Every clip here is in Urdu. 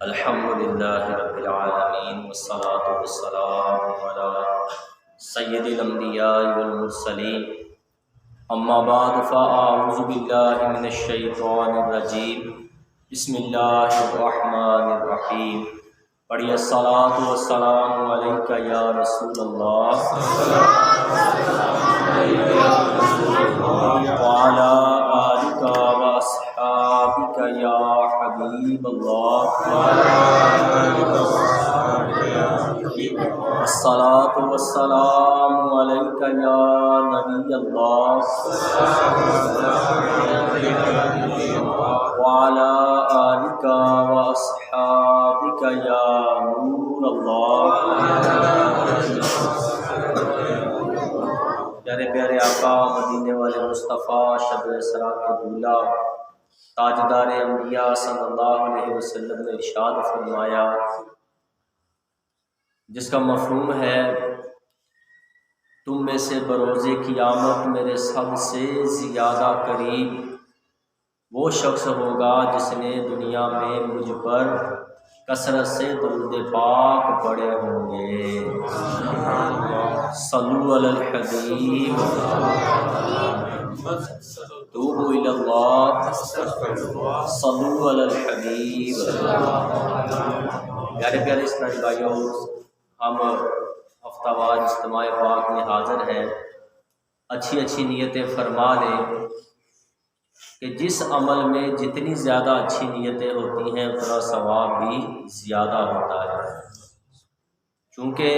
الحمدللہ رب العالمین والصلاة والسلام علی سید الانبیاء والمرسلین اما بعد فاعوذ باللہ من الشیطان الرجیم بسم اللہ الرحمن الرحیم پڑھیے الصلاۃ والسلام علیک یا رسول اللہ وعلی آلک واصحابک یا حبیب اللہ الصلاۃ والسلام علیک یا نبی اللہ وعلی آلک واصحابک یا نور اللہ۔ پیارے پیارے آقا مدینے والے مصطفیٰ شب اسراء کے دولہ تاجدار انبیاء صلی اللہ علیہ وسلم نے ارشاد فرمایا، جس کا مفہوم ہے تم میں سے بروز قیامت میرے سب سے زیادہ قریب وہ شخص ہوگا جس نے دنیا میں مجھ پر کثرت سے درود پاک پڑھے ہوں گے۔ صلو علی الحبیب توبوا الی اللہ صلو علی الحبیب۔ پیارے پیارے اسلامی بھائیوں، ہم ہفتہ وار اجتماع پاک میں حاضر ہیں۔ اچھی نیتیں فرما لیں کہ جس عمل میں جتنی زیادہ اچھی نیتیں ہوتی ہیں اتنا ثواب بھی زیادہ ہوتا ہے، چونکہ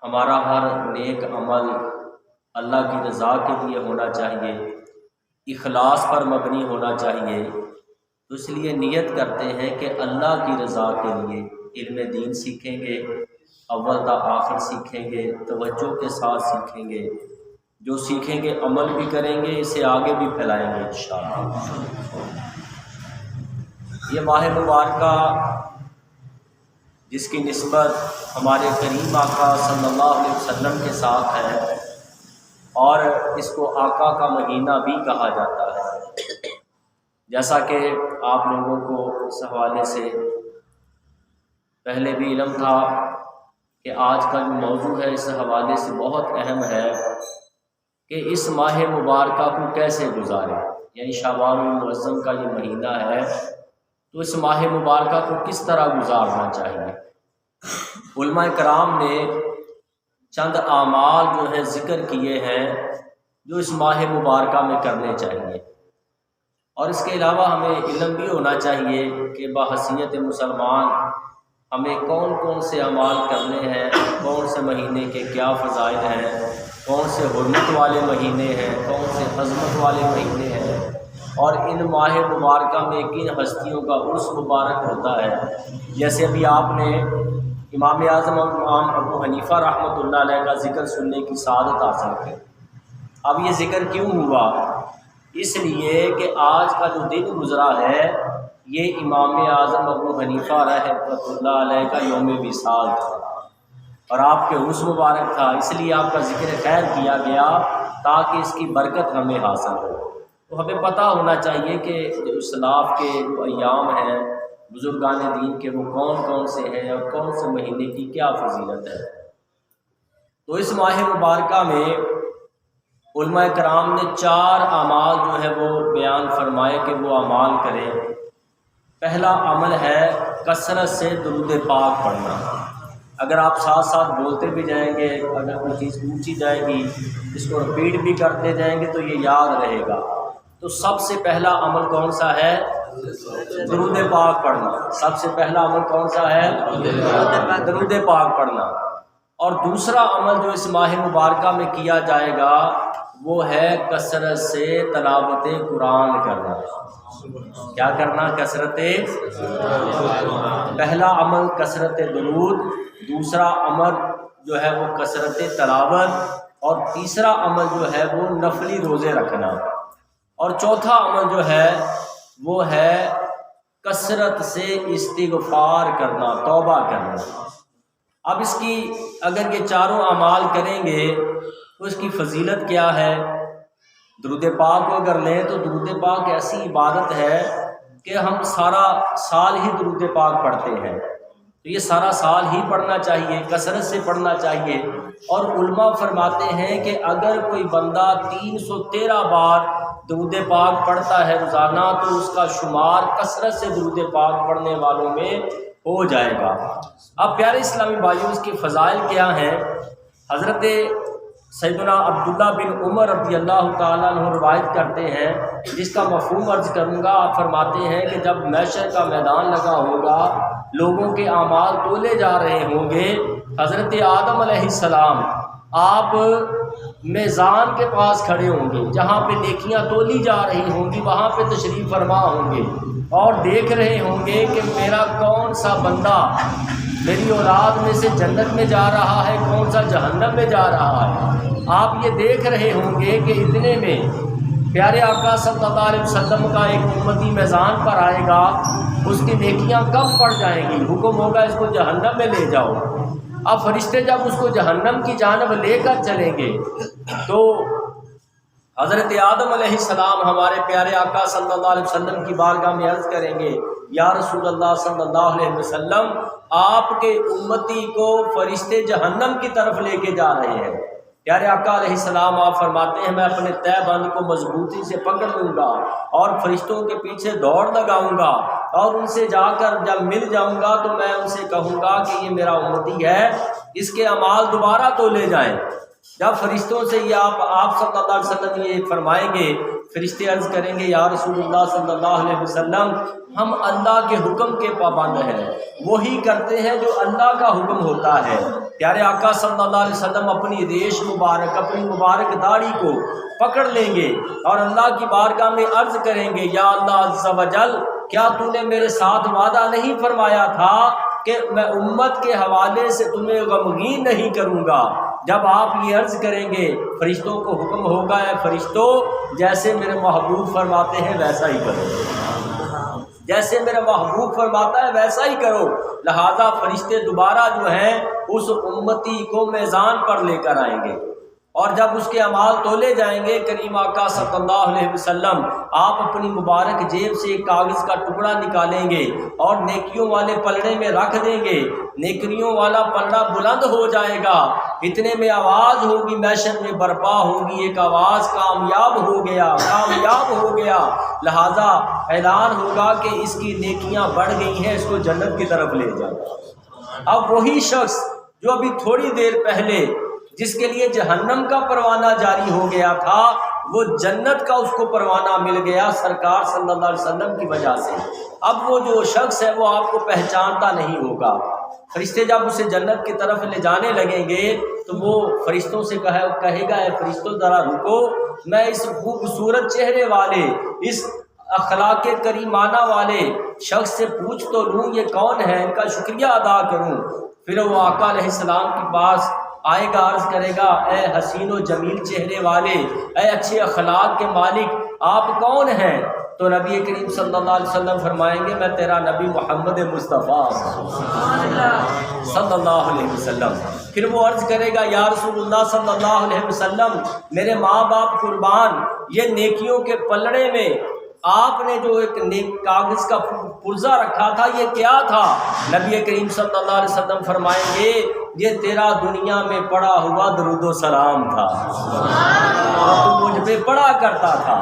ہمارا ہر نیک عمل اللہ کی رضا کے لیے ہونا چاہیے، اخلاص پر مبنی ہونا چاہیے۔ تو اس لیے نیت کرتے ہیں کہ اللہ کی رضا کے لیے علم دین سیکھیں گے، اول تا آخر سیکھیں گے، توجہ کے ساتھ سیکھیں گے، جو سیکھیں گے عمل بھی کریں گے، اسے آگے بھی پھیلائیں گے انشاءاللہ۔ یہ ماہ مبارکہ جس کی نسبت ہمارے کریم آقا صلی اللہ علیہ وسلم کے ساتھ ہے، اور اس کو آقا کا مہینہ بھی کہا جاتا ہے، جیسا کہ آپ لوگوں کو اس حوالے سے پہلے بھی علم تھا کہ آج کا جو موضوع ہے اس حوالے سے بہت اہم ہے کہ اس ماہ مبارکہ کو کیسے گزاریں، یعنی شعبان المعظم کا یہ مہینہ ہے تو اس ماہ مبارکہ کو کس طرح گزارنا چاہیے۔ علماء کرام نے چند اعمال جو ہے ذکر کیے ہیں جو اس ماہ مبارکہ میں کرنے چاہیے، اور اس کے علاوہ ہمیں علم بھی ہونا چاہیے کہ بحیثیت مسلمان ہمیں کون کون سے اعمال کرنے ہیں، کون سے مہینے کے کیا فضائل ہیں، کون سے حرمت والے مہینے ہیں، کون سے عظمت والے مہینے ہیں، اور ان ماہ مبارکہ میں کن ہستیوں کا عرس مبارک ہوتا ہے۔ جیسے ابھی آپ نے امام اعظم امام ابو حنیفہ رحمۃ اللہ علیہ کا ذکر سننے کی سعادت حاصل کی۔ اب یہ ذکر کیوں ہوا؟ اس لیے کہ آج کا جو دن گزرا ہے یہ امام اعظم ابو حنیفہ رحمۃ اللہ علیہ کا یوم وصال تھا، اور آپ کے عرس مبارک تھا، اس لیے آپ کا ذکر خیر کیا گیا تاکہ اس کی برکت ہمیں حاصل ہو۔ تو ہمیں پتہ ہونا چاہیے کہ جو اسلاف کے جو ایام ہیں بزرگان دین کے وہ کون کون سے ہیں اور کون سے مہینے کی کیا فضیلت ہے۔ تو اس ماہ مبارکہ میں علماء کرام نے 4 اعمال جو ہے وہ بیان فرمائے کہ وہ اعمال کریں۔ پہلا عمل ہے کثرت سے درود پاک پڑھنا۔ اگر آپ ساتھ ساتھ بولتے بھی جائیں گے، اگر کوئی چیز پوچھی جائے گی اس کو رپیٹ بھی کرتے جائیں گے تو یہ یاد رہے گا۔ تو سب سے پہلا عمل کون سا ہے؟ درود پاک پڑھنا۔ سب سے پہلا عمل کون سا ہے؟ درود پاک پڑھنا۔ اور دوسرا عمل جو اس ماہ مبارکہ میں کیا جائے گا وہ ہے کثرت سے تلاوت قرآن کرنا۔ کیا کرنا؟ کثرت۔ پہلا عمل کثرت درود، دوسرا عمل جو ہے وہ کثرت تلاوت، اور تیسرا عمل جو ہے وہ نفلی روزے رکھنا، اور چوتھا عمل جو ہے وہ ہے کثرت سے استغفار کرنا، توبہ کرنا۔ اب اس کی اگر یہ چاروں اعمال کریں گے تو اس کی فضیلت کیا ہے؟ درود پاک کو اگر لیں تو درود پاک ایسی عبادت ہے کہ ہم سارا سال ہی درود پاک پڑھتے ہیں، تو یہ سارا سال ہی پڑھنا چاہیے، کثرت سے پڑھنا چاہیے۔ اور علماء فرماتے ہیں کہ اگر کوئی بندہ 313 بار درود پاک پڑھتا ہے روزانہ تو اس کا شمار کثرت سے درود پاک پڑھنے والوں میں ہو جائے گا۔ اب پیارے اسلامی بھائیوں، اس کی فضائل کیا ہیں؟ حضرت سیدنا عبداللہ بن عمر رضی اللہ تعالیٰ عنہ روایت کرتے ہیں، جس کا مفہوم عرض کروں گا۔ آپ فرماتے ہیں کہ جب محشر کا میدان لگا ہوگا، لوگوں کے اعمال تولے جا رہے ہوں گے، حضرت آدم علیہ السلام آپ میزان کے پاس کھڑے ہوں گے، جہاں پہ نیکیاں تولی جا رہی ہوں گی وہاں پہ تشریف فرما ہوں گے، اور دیکھ رہے ہوں گے کہ میرا کون سا بندہ میری اولاد میں سے جنت میں جا رہا ہے، کون سا جہنم میں جا رہا ہے۔ آپ یہ دیکھ رہے ہوں گے کہ اتنے میں پیارے آقا صلی اللہ علیہ وسلم کا ایک امتی میزان پر آئے گا، اس کی نیکیاں کم پڑ جائیں گی، حکم ہوگا اس کو جہنم میں لے جاؤ۔ اب فرشتے جب اس کو جہنم کی جانب لے کر چلیں گے تو حضرت آدم علیہ السلام ہمارے پیارے آقا صلی اللہ علیہ وسلم کی بارگاہ میں عرض کریں گے، یا رسول اللہ صلی اللہ علیہ وسلم، آپ کے امتی کو فرشتے جہنم کی طرف لے کے جا رہے ہیں۔ پیارے آقا علیہ السلام آپ فرماتے ہیں، میں اپنے تہ بند کو مضبوطی سے پکڑ لوں گا اور فرشتوں کے پیچھے دوڑ لگاؤں گا، اور ان سے جا کر جب مل جاؤں گا تو میں ان سے کہوں گا کہ یہ میرا امتی ہے، اس کے اعمال دوبارہ تو لے جائیں۔ جب فرشتوں سے یہ آپ صلی اللہ علیہ وسلم یہ فرمائیں گے، فرشتے عرض کریں گے، یا رسول اللہ صلی اللہ علیہ وسلم، ہم اللہ کے حکم کے پابند ہیں، وہی کرتے ہیں جو اللہ کا حکم ہوتا ہے۔ پیارے آقا صلی اللہ علیہ وسلم اپنی ریش مبارک، اپنی مبارک داڑھی کو پکڑ لیں گے اور اللہ کی بارگاہ میں عرض کریں گے، یا اللہ عز و جل، کیا تو نے میرے ساتھ وعدہ نہیں فرمایا تھا کہ میں امت کے حوالے سے تمہیں غمگین نہیں کروں گا؟ جب آپ یہ عرض کریں گے، فرشتوں کو حکم ہوگا، اے فرشتوں، جیسے میرے محبوب فرماتے ہیں ویسا ہی کرو، جیسے میرا محبوب فرماتا ہے ویسا ہی کرو۔ لہذا فرشتے دوبارہ جو ہیں اس امتی کو میزان پر لے کر آئیں گے، اور جب اس کے اعمال تولے جائیں گے، کریم آقا صلی اللہ علیہ وسلم آپ اپنی مبارک جیب سے ایک کاغذ کا ٹکڑا نکالیں گے اور نیکیوں والے پلڑے میں رکھ دیں گے۔ نیکیوں والا پلڑا بلند ہو جائے گا، اتنے میں آواز ہوگی، محشر میں برپا ہوگی ایک آواز، کامیاب ہو گیا، کامیاب ہو گیا۔ لہذا اعلان ہوگا کہ اس کی نیکیاں بڑھ گئی ہیں، اس کو جنت کی طرف لے جاؤ۔ اب وہی شخص جو ابھی تھوڑی دیر پہلے جس کے لیے جہنم کا پروانہ جاری ہو گیا تھا، وہ جنت کا اس کو پروانہ مل گیا سرکار صلی اللہ علیہ وسلم کی وجہ سے۔ اب وہ جو شخص ہے وہ آپ کو پہچانتا نہیں ہوگا۔ فرشتے جب اسے جنت کی طرف لے جانے لگیں گے تو وہ فرشتوں سے کہے گا، اے فرشتوں ذرا رکو، میں اس خوبصورت چہرے والے، اس اخلاق کریمانہ والے شخص سے پوچھ تو لوں یہ کون ہے، ان کا شکریہ ادا کروں۔ پھر وہ آقا علیہ السلام کے پاس آئے گا، عرض کرے گا، اے حسین و جمیل چہرے والے، اے اچھے اخلاق کے مالک، آپ کون ہیں؟ تو نبی کریم صلی اللہ علیہ وسلم فرمائیں گے، میں تیرا نبی محمد مصطفیٰ صلی اللہ علیہ وسلم۔ پھر وہ عرض کرے گا، یا رسول اللہ صلی اللہ علیہ وسلم، میرے ماں باپ قربان، یہ نیکیوں کے پلڑے میں آپ نے جو ایک کاغذ کا پرزہ رکھا تھا یہ کیا تھا؟ نبی کریم صلی اللہ علیہ وسلم فرمائیں گے، یہ تیرا دنیا میں پڑا ہوا درود و سلام تھا، اور تو مجھ پہ پڑا کرتا تھا۔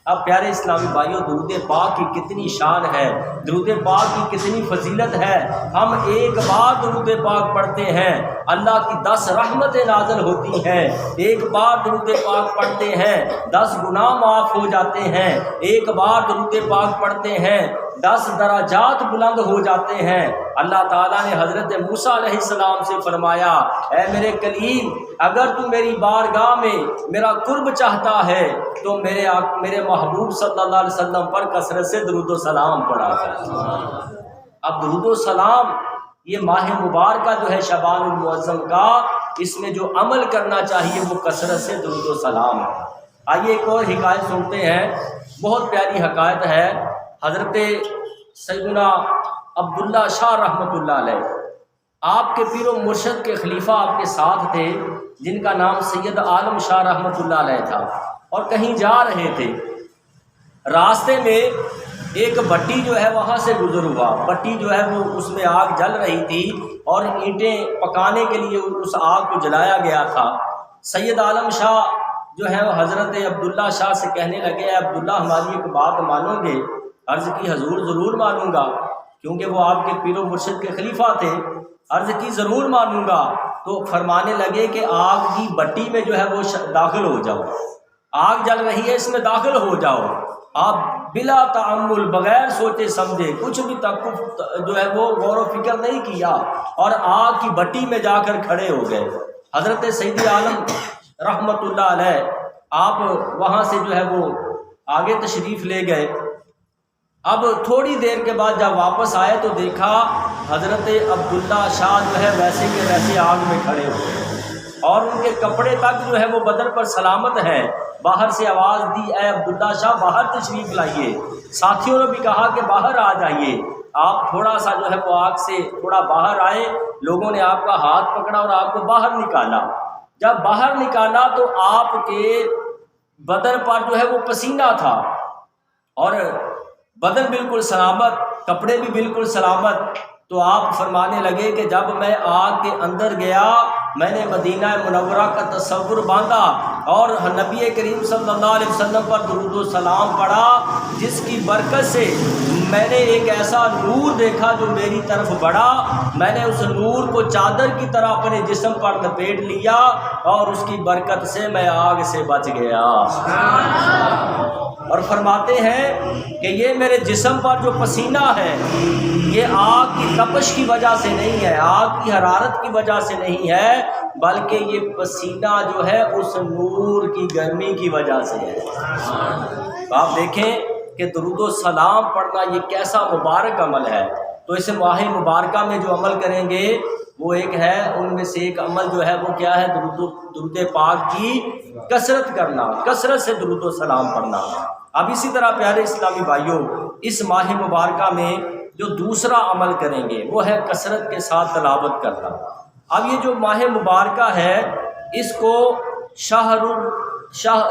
اب پیارے اسلامی بھائیوں، درود پاک کی کتنی شان ہے، درود پاک کی کتنی فضیلت ہے۔ ہم ایک بار درود پاک پڑھتے ہیں، اللہ کی 10 رحمتیں نازل ہوتی ہیں۔ ایک بار درود پاک پڑھتے ہیں، 10 گناہ معاف ہو جاتے ہیں۔ ایک بار درود پاک پڑھتے ہیں، 10 درجات بلند ہو جاتے ہیں۔ اللہ تعالیٰ نے حضرت موسیٰ علیہ السلام سے فرمایا، اے میرے کلیم، اگر تو میری بارگاہ میں میرا قرب چاہتا ہے تو میرے محبوب صلی اللہ علیہ وسلم پر کثرت سے درود و سلام پڑھا کر۔ اب درود و سلام یہ ماہ مبارکہ جو ہے شعبان المعظم کا، اس میں جو عمل کرنا چاہیے وہ کثرت سے درود و سلام ہے۔ آئیے ایک اور حکایت سنتے ہیں، بہت پیاری حکایت ہے۔ حضرت سیدنا عبداللہ شاہ رحمۃ اللہ علیہ، آپ کے پیر و مرشد کے خلیفہ آپ کے ساتھ تھے، جن کا نام سید عالم شاہ رحمۃ اللہ علیہ تھا، اور کہیں جا رہے تھے۔ راستے میں ایک بٹی جو ہے وہاں سے گزر ہوا، بٹی جو ہے وہ اس میں آگ جل رہی تھی اور اینٹیں پکانے کے لیے اس آگ کو جلایا گیا تھا۔ سید عالم شاہ جو ہے وہ حضرت عبداللہ شاہ سے کہنے لگے، اے عبداللہ ہماری ایک بات مانو گے؟ عرض کی حضور ضرور مانوں گا، کیونکہ وہ آپ کے پیر و مرشد کے خلیفہ تھے۔ عرض کی ضرور مانوں گا۔ تو فرمانے لگے کہ آگ کی بٹی میں جو ہے وہ داخل ہو جاؤ، آگ جل رہی ہے اس میں داخل ہو جاؤ۔ آپ بلا تعمل، بغیر سوچے سمجھے، کچھ بھی جو ہے وہ غور و فکر نہیں کیا اور آگ کی بٹی میں جا کر کھڑے ہو گئے۔ حضرت سید عالم رحمۃ اللہ علیہ آپ وہاں سے جو ہے وہ آگے تشریف لے گئے۔ اب تھوڑی دیر کے بعد جب واپس آئے تو دیکھا حضرت عبداللہ شاہ جو ہے ویسے کے ویسے آگ میں کھڑے ہو گئے اور ان کے کپڑے تک جو ہے وہ بدن پر سلامت ہے۔ باہر سے آواز دی، اے عبداللہ شاہ باہر تشریف لائیے۔ ساتھیوں نے بھی کہا کہ باہر آ جائیے۔ آپ تھوڑا سا جو ہے وہ آگ سے تھوڑا باہر آئے، لوگوں نے آپ کا ہاتھ پکڑا اور آپ کو باہر نکالا۔ جب باہر نکالا تو آپ کے بدن پر جو ہے وہ پسینہ تھا اور بدن بالکل سلامت، کپڑے بھی بالکل سلامت۔ تو آپ فرمانے لگے کہ جب میں آگ کے اندر گیا میں نے مدینہ منورہ کا تصور باندھا اور نبی کریم صلی اللہ علیہ وسلم پر درود و سلام پڑھا، جس کی برکت سے میں نے ایک ایسا نور دیکھا جو میری طرف بڑھا۔ میں نے اس نور کو چادر کی طرح اپنے جسم پر لپیٹ لیا اور اس کی برکت سے میں آگ سے بچ گیا۔ اور فرماتے ہیں کہ یہ میرے جسم پر جو پسینہ ہے یہ آگ کی تپش کی وجہ سے نہیں ہے، آگ کی حرارت کی وجہ سے نہیں ہے، بلکہ یہ پسینہ جو ہے اس نور کی گرمی کی وجہ سے ہے۔ تو آپ دیکھیں کہ درود و سلام پڑھنا یہ کیسا مبارک عمل ہے۔ تو اس ماہ مبارکہ میں جو عمل کریں گے وہ ایک ہے، ان میں سے ایک عمل جو ہے وہ کیا ہے؟ درود پاک کی کثرت کرنا، کثرت سے درود و سلام پڑھنا۔ اب اسی طرح پیارے اسلامی بھائیوں، اس ماہ مبارکہ میں جو دوسرا عمل کریں گے وہ ہے کثرت کے ساتھ تلاوت کرنا۔ اب یہ جو ماہ مبارکہ ہے اس کو شہر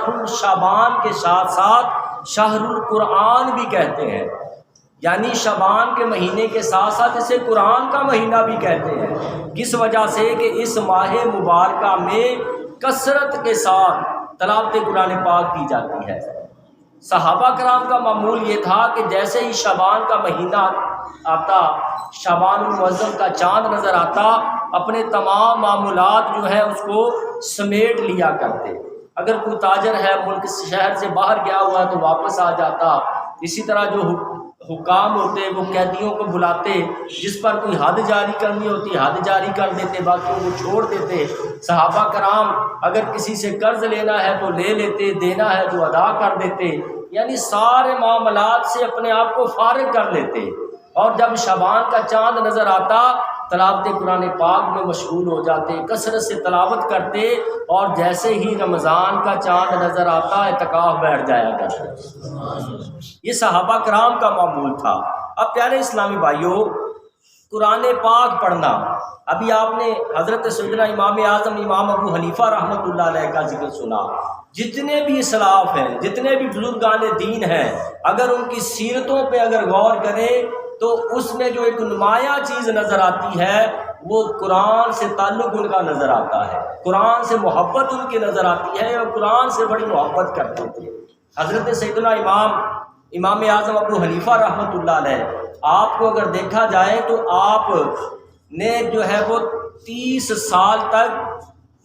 الشعبان کے ساتھ ساتھ شہر القرآن بھی کہتے ہیں، یعنی شعبان کے مہینے کے ساتھ ساتھ اسے قرآن کا مہینہ بھی کہتے ہیں۔ کس وجہ سے؟ کہ اس ماہ مبارکہ میں کثرت کے ساتھ تلاوت قرآن پاک کی جاتی ہے۔ صحابہ کرام کا معمول یہ تھا کہ جیسے ہی شعبان کا مہینہ آتا، شعبان المعظم کا چاند نظر آتا، اپنے تمام معمولات جو ہے اس کو سمیٹ لیا کرتے۔ اگر کوئی تاجر ہے ملک شہر سے باہر گیا ہوا تو واپس آ جاتا۔ اسی طرح جو حکام ہوتے وہ قیدیوں کو بلاتے، جس پر کوئی حد جاری کرنی ہوتی حد جاری کر دیتے، باقیوں کو چھوڑ دیتے۔ صحابہ کرام اگر کسی سے قرض لینا ہے تو لے لیتے، دینا ہے تو ادا کر دیتے، یعنی سارے معاملات سے اپنے آپ کو فارغ کر لیتے۔ اور جب شعبان کا چاند نظر آتا تلاوت قرآن پاک میں مشغول ہو جاتے، کثرت سے تلاوت کرتے، اور جیسے ہی رمضان کا چاند نظر آتا اعتکاف بیٹھ جایا کرتے۔ یہ صحابہ کرام کا معمول تھا۔ اب پیارے اسلامی بھائیوں، قرآن پاک پڑھنا، ابھی آپ نے حضرت سیدنا امام اعظم امام ابو حنیفہ رحمۃ اللہ علیہ کا ذکر سنا۔ جتنے بھی اسلاف ہیں، جتنے بھی بزرگان دین ہیں، اگر ان کی سیرتوں پہ اگر غور کریں تو اس میں جو ایک نمایاں چیز نظر آتی ہے وہ قرآن سے تعلق ان کا نظر آتا ہے، قرآن سے محبت ان کی نظر آتی ہے اور قرآن سے بڑی محبت کرتے تھے۔ حضرت سیدنا امام اعظم ابو حنیفہ رحمۃ اللہ علیہ، آپ کو اگر دیکھا جائے تو آپ نے جو ہے وہ 30 سال تک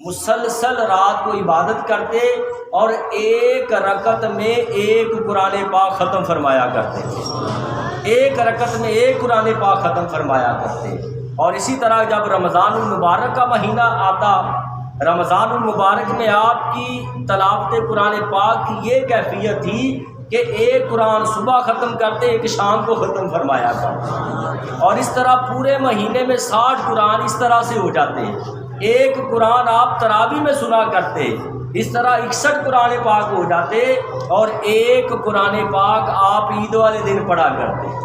مسلسل رات کو عبادت کرتے اور ایک رکعت میں ایک قرآن پاک ختم فرمایا کرتے تھے، ایک رکعت میں ایک قرآن پاک ختم فرمایا کرتے۔ اور اسی طرح جب رمضان المبارک کا مہینہ آتا، رمضان المبارک میں آپ کی تلاوت قرآن پاک کی یہ کیفیت تھی کہ ایک قرآن صبح ختم کرتے، ایک شام کو ختم فرمایا کرتے، اور اس طرح پورے مہینے میں 60 قرآن اس طرح سے ہو جاتے۔ ایک قرآن آپ تراویح میں سنا کرتے، اس طرح 61 قرآن پاک ہو جاتے، اور ایک قرآن پاک آپ عید والے دن پڑھا کرتے۔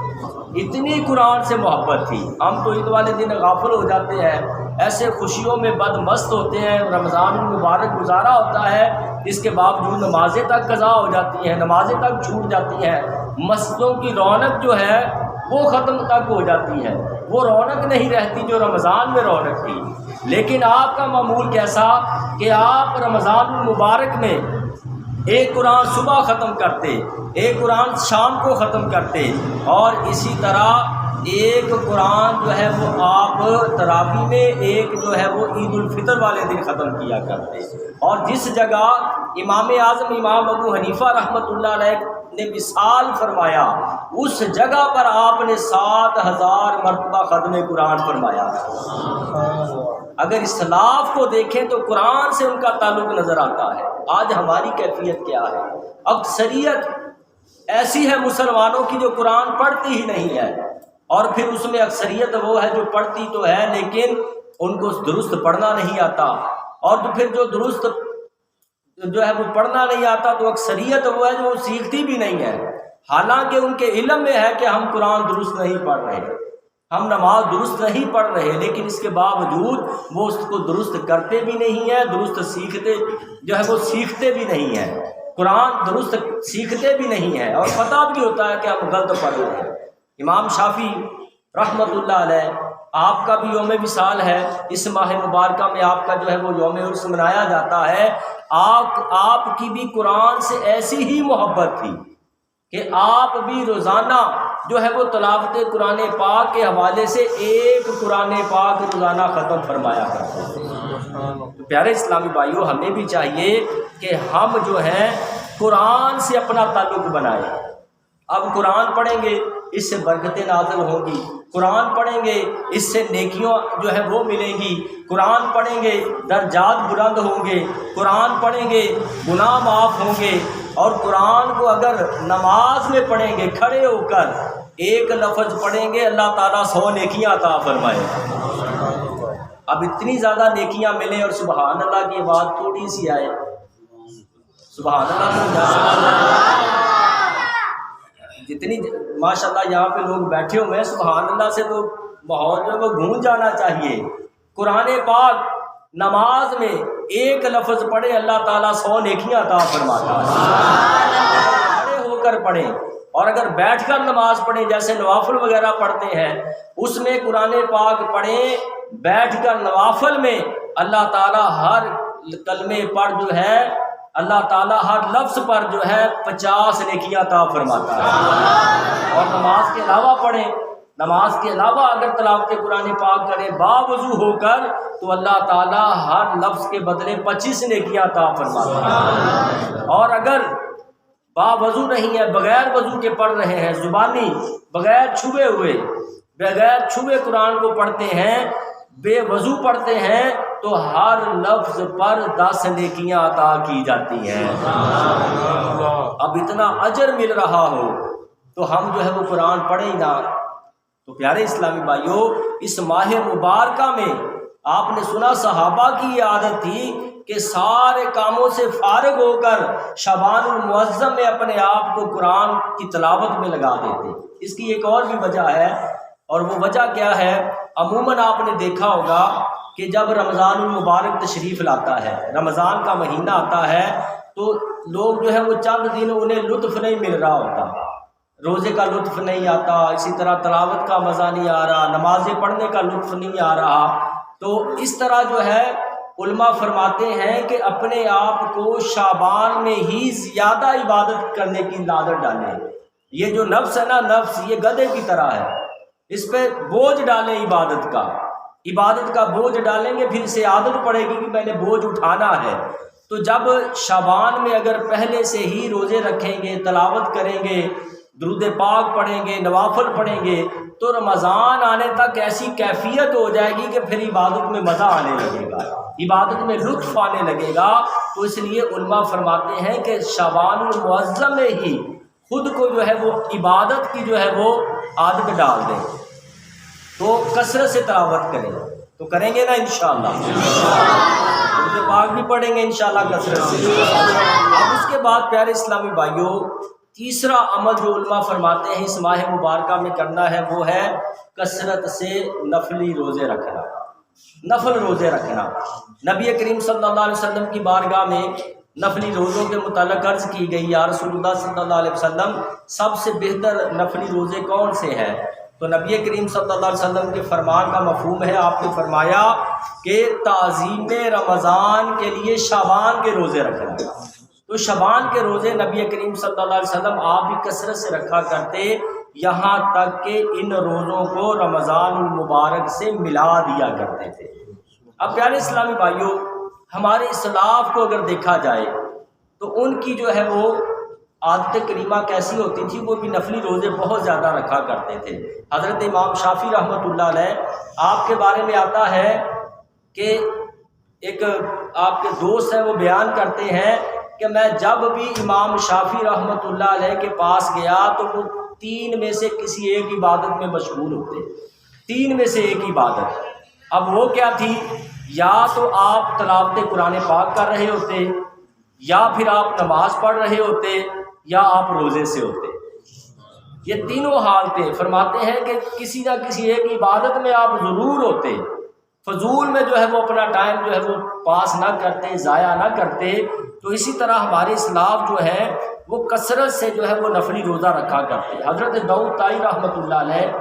اتنی قرآن سے محبت تھی۔ ہم تو عید والے دن غافل ہو جاتے ہیں، ایسے خوشیوں میں بد مست ہوتے ہیں، رمضان المبارک گزارا ہوتا ہے، اس کے باوجود نمازیں تک قضا ہو جاتی ہیں، نمازیں تک چھوٹ جاتی ہیں، مسجدوں کی رونق جو ہے وہ ختم تک ہو جاتی ہے، وہ رونق نہیں رہتی جو رمضان میں رونق تھی۔ لیکن آپ کا معمول کیسا کہ آپ رمضان المبارک میں ایک قرآن صبح ختم کرتے، ایک قرآن شام کو ختم کرتے، اور اسی طرح ایک قرآن جو ہے وہ آپ تراویح میں، ایک جو ہے وہ عید الفطر والے دن ختم کیا کرتے۔ اور جس جگہ امام اعظم امام ابو حنیفہ رحمۃ اللہ علیہ نے وصال فرمایا، اس جگہ پر آپ نے 7000 مرتبہ ختم قرآن فرمایا۔ اگر اسلاف کو دیکھیں تو قرآن سے ان کا تعلق نظر آتا ہے۔ آج ہماری کیفیت کیا ہے؟ اکثریت ایسی ہے مسلمانوں کی جو قرآن پڑھتی ہی نہیں ہے، اور پھر اس میں اکثریت وہ ہے جو پڑھتی تو ہے لیکن ان کو درست پڑھنا نہیں آتا، اور تو پھر جو درست جو ہے وہ پڑھنا نہیں آتا تو اکثریت وہ ہے جو وہ سیکھتی بھی نہیں ہے، حالانکہ ان کے علم میں ہے کہ ہم قرآن درست نہیں پڑھ رہے، ہم نماز درست نہیں پڑھ رہے، لیکن اس کے باوجود وہ اس کو درست کرتے بھی نہیں ہیں، درست سیکھتے جو ہے وہ سیکھتے بھی نہیں ہیں، قرآن درست سیکھتے بھی نہیں ہیں، اور پتہ بھی ہوتا ہے کہ ہم غلط پڑھ رہے ہیں۔ امام شافعی رحمۃ اللہ علیہ، آپ کا بھی یوم وصال ہے، اس ماہ مبارکہ میں آپ کا جو ہے وہ یوم عرس منایا جاتا ہے۔ آپ کی بھی قرآن سے ایسی ہی محبت تھی کہ آپ بھی روزانہ جو ہے وہ تلاوت قرآن پاک کے حوالے سے ایک قرآن پاک روزانہ ختم فرمایا کرتے تھے۔ تو پیارے اسلامی بھائیوں، ہمیں بھی چاہیے کہ ہم جو ہے قرآن سے اپنا تعلق بنائیں۔ اب قرآن پڑھیں گے اس سے برکتیں نازل ہوں گی، قرآن پڑھیں گے اس سے نیکیوں جو ہے وہ ملیں گی، قرآن پڑھیں گے درجات بلند ہوں گے، قرآن پڑھیں گے گناہ معاف ہوں گے، اور قرآن کو اگر نماز میں پڑھیں گے کھڑے ہو کر ایک لفظ پڑھیں گے اللہ تعالیٰ 100 نیکیاں عطا فرمائے۔ اب اتنی زیادہ نیکیاں ملیں اور سبحان اللہ کی بات تھوڑی سی آئے، سبحان اللہ جتنی ماشاءاللہ یہاں پہ لوگ بیٹھے ہوئے ہیں، سبحان اللہ سے تو ماحول جو ہے وہ گونج جانا چاہیے۔ قرآن پاک نماز میں ایک لفظ پڑھے اللہ تعالیٰ 100 نیکیاں عطا فرماتا ہے، کھڑے ہو کر پڑھیں، اور اگر بیٹھ کر نماز پڑھیں جیسے نوافل وغیرہ پڑھتے ہیں اس میں قرآن پاک پڑھیں، بیٹھ کر نوافل میں اللہ تعالیٰ ہر کلمے پر جو ہے اللہ تعالیٰ ہر لفظ پر جو ہے 50 نیکیاں عطا فرماتا ہے۔ اور نماز کے علاوہ پڑھیں، نماز کے علاوہ اگر تلاوت قرآن پاک کریں باوضو ہو کر تو اللہ تعالیٰ ہر لفظ کے بدلے 25 نیکیاں عطا فرماتا ہے۔ اور اگر باوضو نہیں ہے، بغیر وضو کے پڑھ رہے ہیں، زبانی بغیر چھوئے ہوئے، بغیر چھوئے قرآن کو پڑھتے ہیں، بے وضو پڑھتے ہیں تو ہر لفظ پر 10 نیکیاں عطا کی جاتی ہیں۔ اب اتنا اجر مل رہا ہو تو ہم جو ہے وہ قرآن پڑھیں نہ۔ تو پیارے اسلامی بھائیوں، اس ماہ مبارکہ میں آپ نے سنا صحابہ کی یہ عادت تھی کہ سارے کاموں سے فارغ ہو کر شعبان المعظم میں اپنے آپ کو قرآن کی تلاوت میں لگا دیتے۔ اس کی ایک اور بھی وجہ ہے، اور وہ وجہ کیا ہے؟ عموماً آپ نے دیکھا ہوگا کہ جب رمضان المبارک تشریف لاتا ہے، رمضان کا مہینہ آتا ہے، تو لوگ جو ہے وہ چند دن انہیں لطف نہیں مل رہا ہوتا، روزے کا لطف نہیں آتا، اسی طرح تلاوت کا مزہ نہیں آ رہا، نمازیں پڑھنے کا لطف نہیں آ رہا۔ تو اس طرح جو ہے علماء فرماتے ہیں کہ اپنے آپ کو شعبان میں ہی زیادہ عبادت کرنے کی عادت ڈالیں۔ یہ جو نفس ہے نا، نفس یہ گدھے کی طرح ہے، اس پہ بوجھ ڈالیں، عبادت کا بوجھ ڈالیں گے، پھر اسے عادت پڑے گی کہ میں نے بوجھ اٹھانا ہے۔ تو جب شعبان میں اگر پہلے سے ہی روزے رکھیں گے، تلاوت کریں گے، درود پاک پڑھیں گے، نوافل پڑھیں گے، تو رمضان آنے تک ایسی کیفیت ہو جائے گی کہ پھر عبادت میں مزہ آنے لگے گا، عبادت میں لطف آنے لگے گا۔ تو اس لیے علماء فرماتے ہیں کہ شعبان المعظم میں ہی خود کو جو ہے وہ عبادت کی جو ہے وہ عادت ڈال دیں، تو کثرت سے تلاوت کریں، تو کریں گے نا انشاءاللہ، درود پاک بھی پڑھیں گے انشاءاللہ کثرت سے۔ اب اس کے بعد پیارے اسلامی بھائیوں، تیسرا عمل جو علماء فرماتے ہیں اس ماہ مبارکہ میں کرنا ہے وہ ہے کثرت سے نفلی روزے رکھنا، نفل روزے رکھنا۔ نبی کریم صلی اللہ علیہ وسلم کی بارگاہ میں نفلی روزوں کے متعلق عرض کی گئی یا رسول اللہ صلی اللہ علیہ وسلم سب سے بہتر نفلی روزے کون سے ہیں؟ تو نبی کریم صلی اللہ علیہ وسلم کے فرمان کا مفہوم ہے، آپ نے فرمایا کہ تعظیم رمضان کے لیے شعبان کے روزے رکھنا۔ تو شعبان کے روزے نبی کریم صلی اللہ علیہ وسلم آپ بھی کثرت سے رکھا کرتے، یہاں تک کہ ان روزوں کو رمضان المبارک سے ملا دیا کرتے تھے۔ اب پیارے اسلامی بھائیوں، ہمارے اسلاف کو اگر دیکھا جائے تو ان کی جو ہے وہ عادت کریمہ کیسی ہوتی تھی، وہ بھی نفلی روزے بہت زیادہ رکھا کرتے تھے۔ حضرت امام شافعی رحمۃ اللہ علیہ، آپ کے بارے میں آتا ہے کہ ایک آپ کے دوست ہیں، وہ بیان کرتے ہیں کہ میں جب بھی امام شافعی رحمۃ اللہ علیہ کے پاس گیا تو وہ 3 میں سے کسی ایک عبادت میں مشغول ہوتے، 3 میں سے ایک عبادت۔ اب وہ کیا تھی؟ یا تو آپ تلاوت قرآن پاک کر رہے ہوتے، یا پھر آپ نماز پڑھ رہے ہوتے، یا آپ روزے سے ہوتے۔ یہ تینوں حالتیں فرماتے ہیں کہ کسی نہ کسی ایک عبادت میں آپ ضرور ہوتے، فضول میں جو ہے وہ اپنا ٹائم جو ہے وہ پاس نہ کرتے، ضائع نہ کرتے۔ تو اسی طرح ہمارے اسلاف جو ہے وہ کثرت سے جو ہے وہ نفلی روزہ رکھا کرتے۔ حضرت داؤد طائی رحمۃ اللہ علیہ،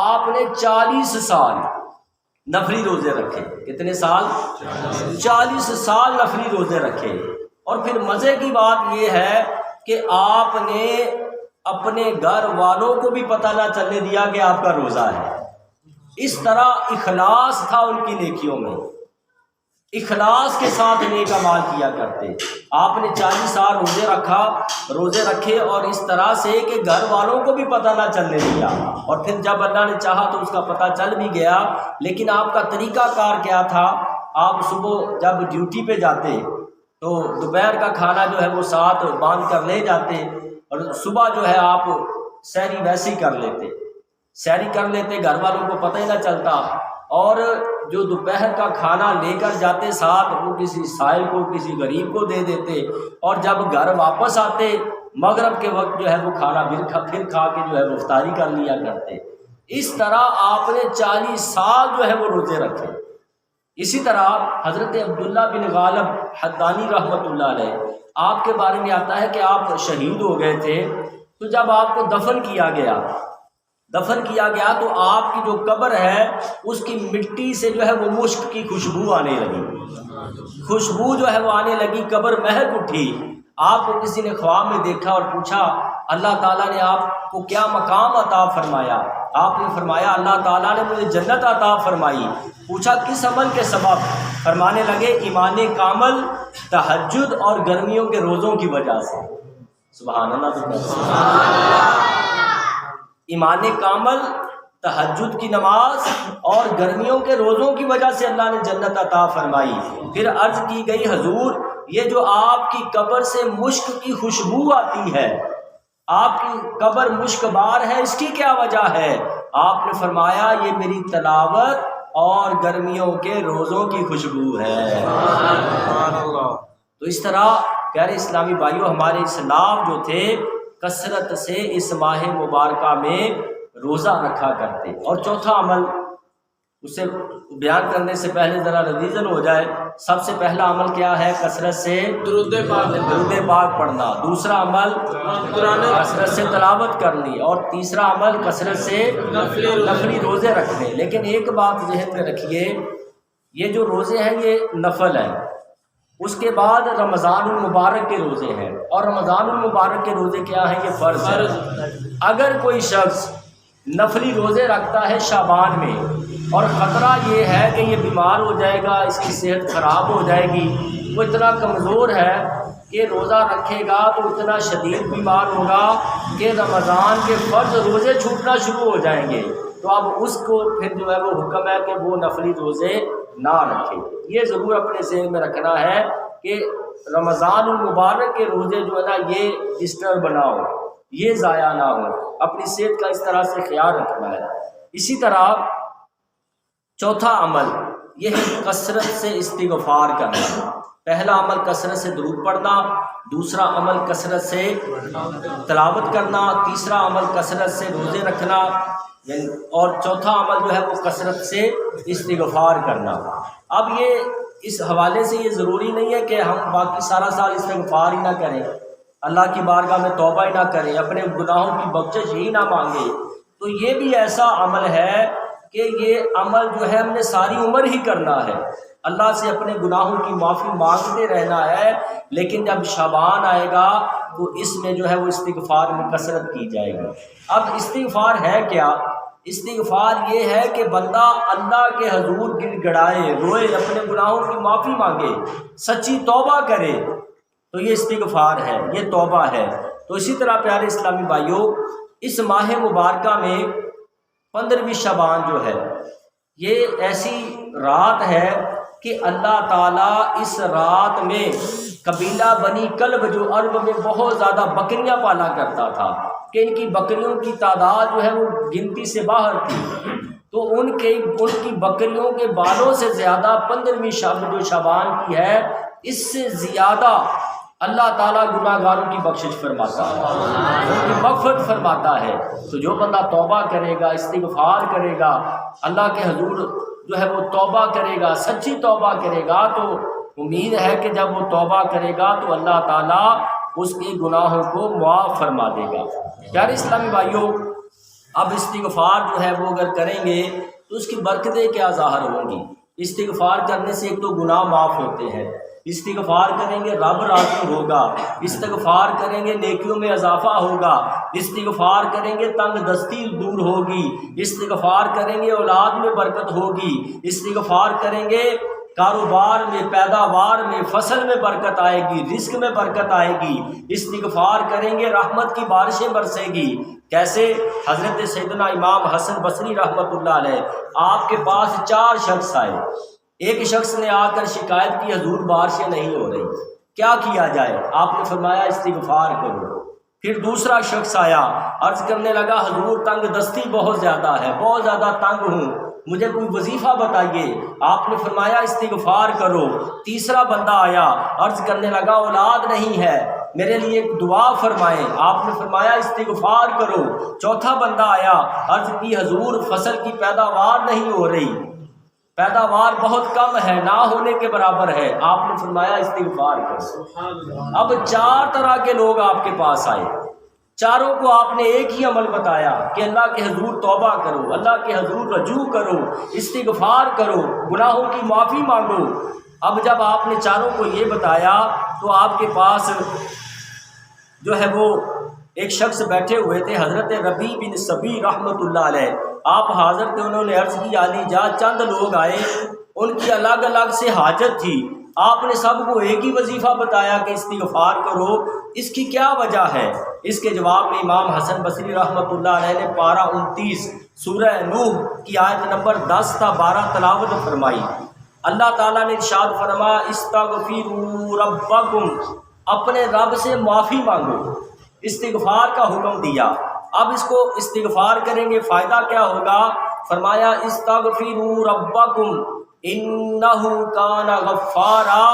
آپ نے 40 سال نفلی روزے رکھے۔ کتنے سال؟ 40 سال نفلی روزے رکھے۔ اور پھر مزے کی بات یہ ہے کہ آپ نے اپنے گھر والوں کو بھی پتہ نہ چلنے دیا کہ آپ کا روزہ ہے۔ اس طرح اخلاص تھا ان کی نیکیوں میں، اخلاص کے ساتھ نیک اعمال کیا کرتے۔ آپ نے 40 سال روزے رکھے اور اس طرح سے کہ گھر والوں کو بھی پتہ نہ چلنے دیا، اور پھر جب اللہ نے چاہا تو اس کا پتہ چل بھی گیا۔ لیکن آپ کا طریقہ کار کیا تھا؟ آپ صبح جب ڈیوٹی پہ جاتے تو دوپہر کا کھانا جو ہے وہ ساتھ باندھ کر لے جاتے، اور صبح جو ہے آپ سحری ویسے ہی کر لیتے، سحری کر لیتے، گھر والوں کو پتہ ہی نہ چلتا۔ اور جو دوپہر کا کھانا لے کر جاتے ساتھ، وہ کسی سائل کو، کسی غریب کو دے دیتے، اور جب گھر واپس آتے مغرب کے وقت جو ہے وہ کھانا پھر کھا کے جو ہے وہ افطاری کر لیا کرتے۔ اس طرح آپ نے 40 سال جو ہے وہ روزے رکھے۔ اسی طرح حضرت عبداللہ بن غالب حدانی رحمۃ اللہ علیہ، آپ کے بارے میں آتا ہے کہ آپ شہید ہو گئے تھے، تو جب آپ کو دفن کیا گیا تو آپ کی جو قبر ہے اس کی مٹی سے جو ہے وہ مشک کی خوشبو آنے لگی، خوشبو جو ہے وہ آنے لگی، قبر مہک اٹھی۔ آپ کو کسی نے خواب میں دیکھا اور پوچھا اللہ تعالیٰ نے آپ کو کیا مقام عطا فرمایا؟ آپ نے فرمایا اللہ تعالیٰ نے مجھے جنت عطا فرمائی۔ پوچھا کس عمل کے سبب؟ فرمانے لگے ایمان کامل، تہجد اور گرمیوں کے روزوں کی وجہ سے۔ سبحان اللہ۔ ایمان کامل، تہجد کی نماز اور گرمیوں کے روزوں کی وجہ سے اللہ نے جنت عطا فرمائی۔ پھر عرض کی گئی حضور یہ جو آپ کی قبر سے مشک کی خوشبو آتی ہے، آپ کی قبر مشک بار ہے، اس کی کیا وجہ ہے؟ آپ نے فرمایا یہ میری تلاوت اور گرمیوں کے روزوں کی خوشبو ہے۔ تو اس طرح پیارے اسلامی بھائیوں، ہمارے اسلاف جو تھے کثرت سے اس ماہ مبارکہ میں روزہ رکھا کرتے۔ اور چوتھا عمل، اسے بیان کرنے سے پہلے ذرا ریویژن ہو جائے۔ سب سے پہلا عمل کیا ہے؟ کثرت سے درود پاک پڑھنا۔ دوسرا عمل کثرت سے تلاوت کرنی، اور تیسرا عمل کثرت سے نفلی روزے رکھنے۔ لیکن ایک بات ذہن میں رکھیے، یہ جو روزے ہیں یہ نفل ہیں، اس کے بعد رمضان المبارک کے روزے ہیں، اور رمضان المبارک کے روزے کیا ہیں؟ یہ فرض ہے۔ اگر کوئی شخص نفلی روزے رکھتا ہے شعبان میں، اور خطرہ یہ ہے کہ یہ بیمار ہو جائے گا، اس کی صحت خراب ہو جائے گی، وہ اتنا کمزور ہے کہ روزہ رکھے گا تو اتنا شدید بیمار ہوگا کہ رمضان کے فرض روزے چھوٹنا شروع ہو جائیں گے، تو اب اس کو پھر جو ہے وہ حکم ہے کہ وہ نفلی روزے نہ رکھے۔ یہ ضرور اپنے ذہن میں رکھنا ہے کہ رمضان المبارک کے روزے جو ہے نا یہ ڈسٹرب نہ ہو، یہ ضائع نہ ہو، اپنی صحت کا اس طرح سے خیال رکھنا ہے۔ اسی طرح چوتھا عمل یہ ہے کثرت سے استغفار کرنا۔ پہلا عمل کثرت سے درود پڑھنا، دوسرا عمل کثرت سے تلاوت کرنا، تیسرا عمل کثرت سے روزے رکھنا، اور چوتھا عمل جو ہے وہ کثرت سے استغفار کرنا۔ اب یہ اس حوالے سے یہ ضروری نہیں ہے کہ ہم باقی سارا سال استغفار ہی نہ کریں، اللہ کی بارگاہ میں توبہ ہی نہ کریں، اپنے گناہوں کی بخشش ہی نہ مانگیں۔ تو یہ بھی ایسا عمل ہے کہ یہ عمل جو ہے ہم نے ساری عمر ہی کرنا ہے، اللہ سے اپنے گناہوں کی معافی مانگتے رہنا ہے، لیکن جب شعبان آئے گا تو اس میں جو ہے وہ استغفار میں کثرت کی جائے گی۔ اب استغفار ہے کیا؟ استغفار یہ ہے کہ بندہ اللہ کے حضور گڑ گڑائے، روئے، اپنے گناہوں کی معافی مانگے، سچی توبہ کرے، تو یہ استغفار ہے، یہ توبہ ہے۔ تو اسی طرح پیارے اسلامی بھائیوں، اس ماہ مبارکہ میں 15ویں شعبان جو ہے یہ ایسی رات ہے کہ اللہ تعالیٰ اس رات میں قبیلہ بنی کلب جو عرب میں بہت زیادہ بکریاں پالا کرتا تھا کہ ان کی بکریوں کی تعداد جو ہے وہ گنتی سے باہر تھی، تو ان کی بکریوں کے بالوں سے زیادہ 15ویں شب جو شعبان کی ہے، اس سے زیادہ اللہ تعالیٰ گناہ گاروں کی بخشش فرماتا ہے، ان کی مغفرت فرماتا ہے۔ تو جو بندہ توبہ کرے گا، استغفار کرے گا، اللہ کے حضور جو ہے وہ توبہ کرے گا، سچی توبہ کرے گا، تو امید ہے کہ جب وہ توبہ کرے گا تو اللہ تعالیٰ اس کے گناہوں کو معاف فرما دے گا۔ پیارے اسلامی بھائیوں، اب استغفار جو ہے وہ اگر کریں گے تو اس کی برکتیں کیا ظاہر ہوں گی۔ استغفار کرنے سے ایک تو گناہ معاف ہوتے ہیں، استغفار کریں گے رب راضی ہوگا، استغفار کریں گے نیکیوں میں اضافہ ہوگا، استغفار کریں گے تنگ دستی دور ہوگی، استغفار کریں گے اولاد میں برکت ہوگی، استغفار کریں گے کاروبار میں، پیداوار میں، فصل میں برکت آئے گی، رزق میں برکت آئے گی، استغفار کریں گے رحمت کی بارشیں برسے گی۔ کیسے؟ حضرت سیدنا امام حسن بصری رحمۃ اللہ علیہ، آپ کے پاس 4 شخص آئے، ایک شخص نے آ کر شکایت کی حضور بارشیں نہیں ہو رہی، کیا کیا جائے؟ آپ نے فرمایا استغفار کرو۔ پھر دوسرا شخص آیا، عرض کرنے لگا حضور تنگ دستی بہت زیادہ ہے، بہت زیادہ تنگ ہوں، مجھے کوئی وظیفہ بتائیے۔ آپ نے فرمایا استغفار کرو۔ تیسرا بندہ آیا، عرض کرنے لگا اولاد نہیں ہے، میرے لیے ایک دعا فرمائیں۔ آپ نے فرمایا استغفار کرو۔ چوتھا بندہ آیا، عرض کی حضور فصل کی پیداوار نہیں ہو رہی، پیداوار بہت کم ہے، نہ ہونے کے برابر ہے۔ آپ نے فرمایا استغفار کرو۔ اب 4 طرح کے لوگ آپ کے پاس آئے، چاروں کو آپ نے ایک ہی عمل بتایا کہ اللہ کے حضور توبہ کرو، اللہ کے حضور رجوع کرو، استغفار کرو، گناہوں کی معافی مانگو۔ اب جب آپ نے چاروں کو یہ بتایا تو آپ کے پاس جو ہے وہ ایک شخص بیٹھے ہوئے تھے، حضرت ربیع بن صبی رحمۃ اللہ علیہ، آپ حاضر تھے۔ انہوں نے عرض کی عالی جا چند لوگ آئے، ان کی الگ الگ سے حاجت تھی، آپ نے سب کو ایک ہی وظیفہ بتایا کہ استغفار کرو، اس کی کیا وجہ ہے؟ اس کے جواب میں امام حسن بصری رحمۃ اللہ علیہ نے پارہ 29 سورہ نوح کی آیت نمبر 10 تا 12 تلاوت فرمائی۔ اللہ تعالیٰ نے ارشاد فرمایا استغفروا ربکم، اپنے رب سے معافی مانگو، استغفار کا حکم دیا۔ اب اس کو استغفار کریں گے فائدہ کیا ہوگا؟ فرمایا استغفروا ربکم انہ کان غفارا،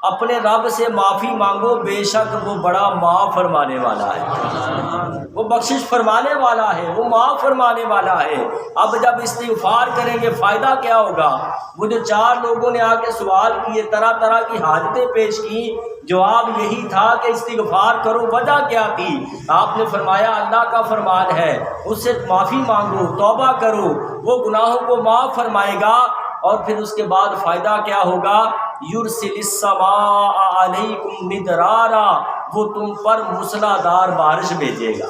اپنے رب سے معافی مانگو، بے شک وہ بڑا معاف فرمانے والا ہے، وہ بخشش فرمانے والا ہے، وہ معاف فرمانے والا ہے۔ اب جب استغفار کریں گے فائدہ کیا ہوگا؟ وہ جو 4 لوگوں نے آ کے سوال کیے، طرح طرح کی حاجتیں پیش کی، جواب یہی تھا کہ استغفار کرو۔ وجہ کیا تھی؟ آپ نے فرمایا اللہ کا فرمان ہے، اس سے معافی مانگو، توبہ کرو، وہ گناہوں کو معاف فرمائے گا۔ اور پھر اس کے بعد فائدہ کیا ہوگا؟ یرسل السماء علیکم مدرارا، وہ تم پر موسلادھار بارش بھیجے گا۔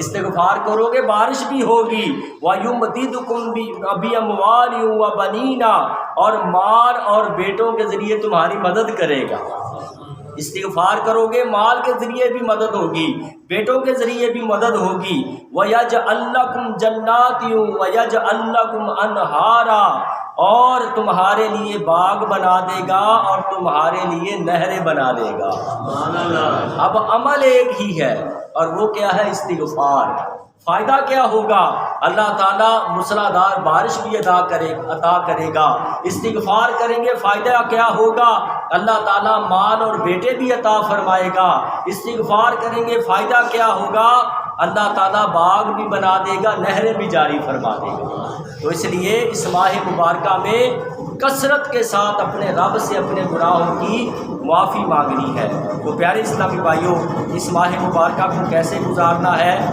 استغفار کرو گے بارش بھی ہوگی۔ وَيُمْدِدْكُمْ بِأَمْوَالٍ وَبَنِينَ، اور مال اور بیٹوں کے ذریعے تمہاری مدد کرے گا۔ استغفار کرو گے مال کے ذریعے بھی مدد ہوگی، بیٹوں کے ذریعے بھی مدد ہوگی۔ وَيَجْعَلْ لَكُمْ جَنَّاتٍ وَيَجْعَلْ لَكُمْ أَنْهَارًا، اور تمہارے لیے باغ بنا دے گا اور تمہارے لیے نہریں بنا دے گا۔ اب عمل ایک ہی ہے، اور وہ کیا ہے؟ استغفار۔ فائدہ کیا ہوگا؟ اللہ تعالیٰ موسلادھار بارش بھی عطا کرے گا۔ استغفار کریں گے فائدہ کیا ہوگا؟ اللہ تعالیٰ مال اور بیٹے بھی عطا فرمائے گا۔ استغفار کریں گے فائدہ کیا ہوگا؟ اللہ تعالیٰ باغ بھی بنا دے گا، نہریں بھی جاری فرما دے گا۔ تو اس لیے اس ماہ مبارکہ میں کثرت کے ساتھ اپنے رب سے اپنے گناہوں کی معافی مانگنی ہے۔ تو پیارے اسلامی بھائیوں، اس ماہ مبارکہ کو کیسے گزارنا ہے؟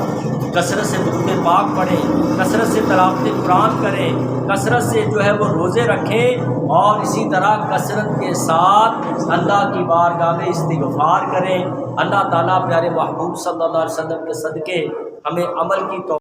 کثرت سے درود پاک پڑھیں، کثرت سے تلاوت قرآن کریں، کثرت سے جو ہے وہ روزے رکھیں، اور اسی طرح کثرت کے ساتھ اللہ کی بارگاہ میں استغفار کریں۔ اللہ تعالیٰ پیارے محبوب صلی اللہ علیہ وسلم کے صدقے ہمیں عمل کی توفیق